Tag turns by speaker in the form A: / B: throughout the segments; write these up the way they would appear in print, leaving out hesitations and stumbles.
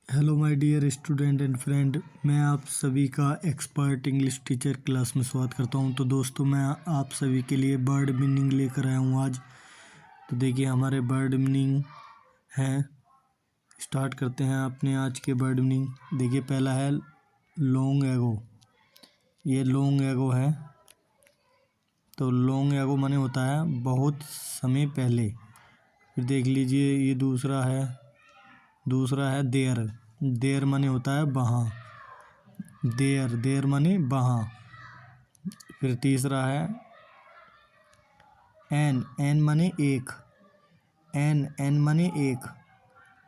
A: Hello my dear student and friend, मैं आप सभी का एक्सपर्ट इंग्लिश टीचर क्लास में स्वागत करता हूं। तो दोस्तों, मैं आप सभी के लिए बर्ड मीनिंग लेकर आया हूं आज। तो देखिए, हमारे बर्ड मीनिंग हैं। स्टार्ट करते हैं अपने आज के बर्ड मीनिंग। देखिए, पहला है लॉन्ग एगो। ये लॉन्ग एगो है। तो लॉन्ग एगो माने होता है बहुत समय पहले। फिर देख लीजिए, ये दूसरा है देयर। देयर माने होता है वहाँ। देयर माने वहाँ। फिर तीसरा है एन माने एक। एन माने एक।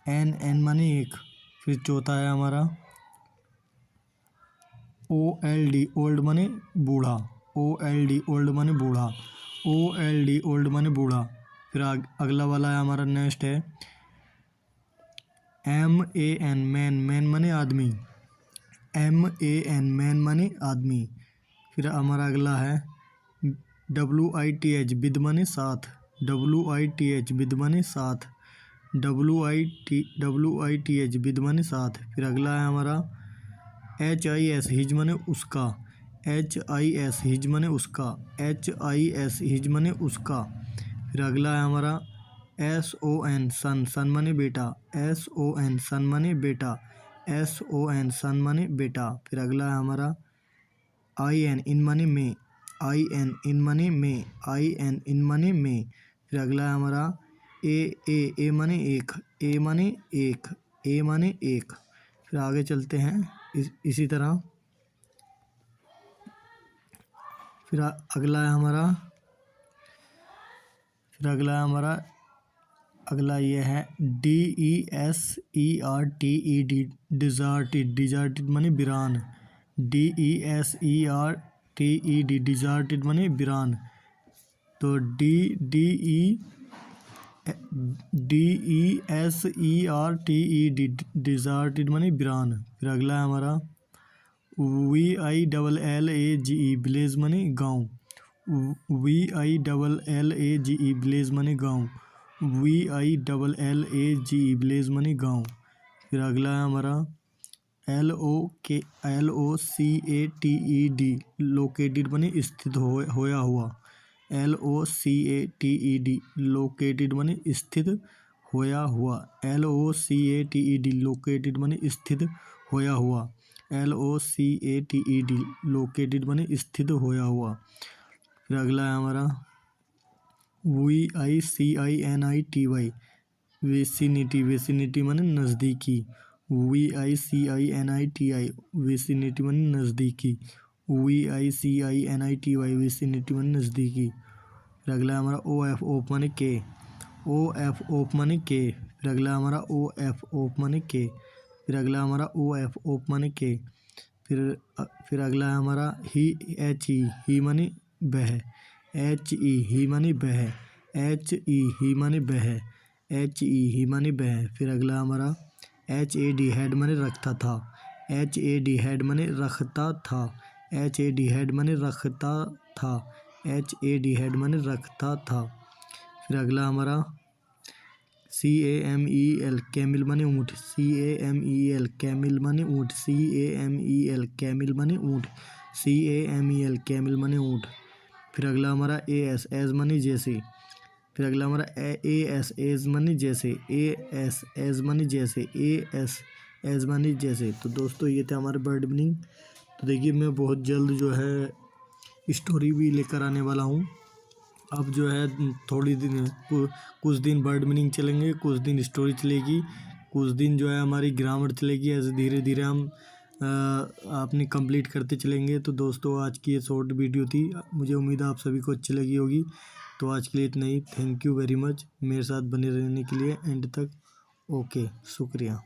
A: एन माने एक। फिर चौथा है हमारा OLD। ओल्ड माने बूढ़ा। OLD ओल्ड माने बूढ़ा। OLD ओल्ड माने बूढ़ा। फिर अगला वाला है हमारा नेक्स्ट है MAN। मैन माने आदमी। MAN मैन माने आदमी। फिर हमारा अगला है WITH विद माने साथ। WITH विद माने साथ। WITH विद माने साथ। फिर अगला है हमारा HIS हिज माने उसका। HIS हिज माने उसका। HIS हिज माने उसका। फिर अगला है हमारा SON सन माने बेटा। SON सन माने बेटा। SON सन माने बेटा। फिर अगला है हमारा IN इन माने में। IN इन माने में। IN इन माने में। फिर अगला है हमारा ए माने एक। ए माने एक। ए माने एक। फिर आगे चलते हैं इसी तरह। फिर अगला है हमारा ये है DESERTED डिज़ार्टेड। डिज़ार्टेड माने वीरान। DESERTED डिज़ार्टेड माने वीरान। तो DESERTED डिज़ार्टेड माने वीरान। फिर अगला है हमारा VILLAGE विलेज माने गाँव। VILLAGE विलेज माने गाँव। VILLAGE विलेज माने गाँव। फिर अगला है हमारा LOCATED लोकेटेड माने स्थित होया हुआ। LOCATED लोकेटेड माने स्थित होया हुआ। LOCATED लोकेटेड माने स्थित होया हुआ। LOCATED लोकेटेड माने स्थित होया हुआ। फिर अगला है हमारा VICINITY वेसिनिटी। वेसिनिटी माने नज़दीकी। VICINITY वेसिनिटी माने नज़दीकी। VICINITY वेसिनिटी माने नज़दीकी। फिर अगला है हमारा OF ओफ माने के। OF ओफ माने के। फिर अगला हमारा OF ओफ माने के। फिर अगला हमारा OF ओफ माने के। फिर अगला है हमारा HE ही माने वह। HE ही माने वह। HE ही माने वह। HE ही माने वह। फिर अगला हमारा HAD हेड माने रखता था। HAD हेड माने रखता था। HAD हेड माने रखता था। HAD हेड माने रखता था। फिर अगला हमारा CAMEL कैमिल माने ऊँट। CAMEL कैमिल माने ऊँट। CAMEL कैमिल माने ऊँट। CAMEL कैमिल माने ऊँट। फिर अगला हमारा AS एज माने जैसे। फिर अगला हमारा AS एज माने जैसे। AS एज माने जैसे। AS एज माने जैसे। तो दोस्तों, ये थे हमारे बर्ड मीनिंग। तो देखिए, मैं बहुत जल्द जो है स्टोरी भी लेकर आने वाला हूँ। अब जो है कुछ दिन बर्ड मीनिंग चलेंगे, कुछ दिन स्टोरी चलेगी, कुछ दिन जो है हमारी ग्रामर चलेगी। ऐसे धीरे धीरे हम अपनी कंप्लीट करते चलेंगे। तो दोस्तों, आज की ये शॉर्ट वीडियो थी। मुझे उम्मीद है आप सभी को अच्छी लगी होगी। तो आज के लिए इतना ही। थैंक यू वेरी मच मेरे साथ बने रहने के लिए एंड तक। ओके, शुक्रिया।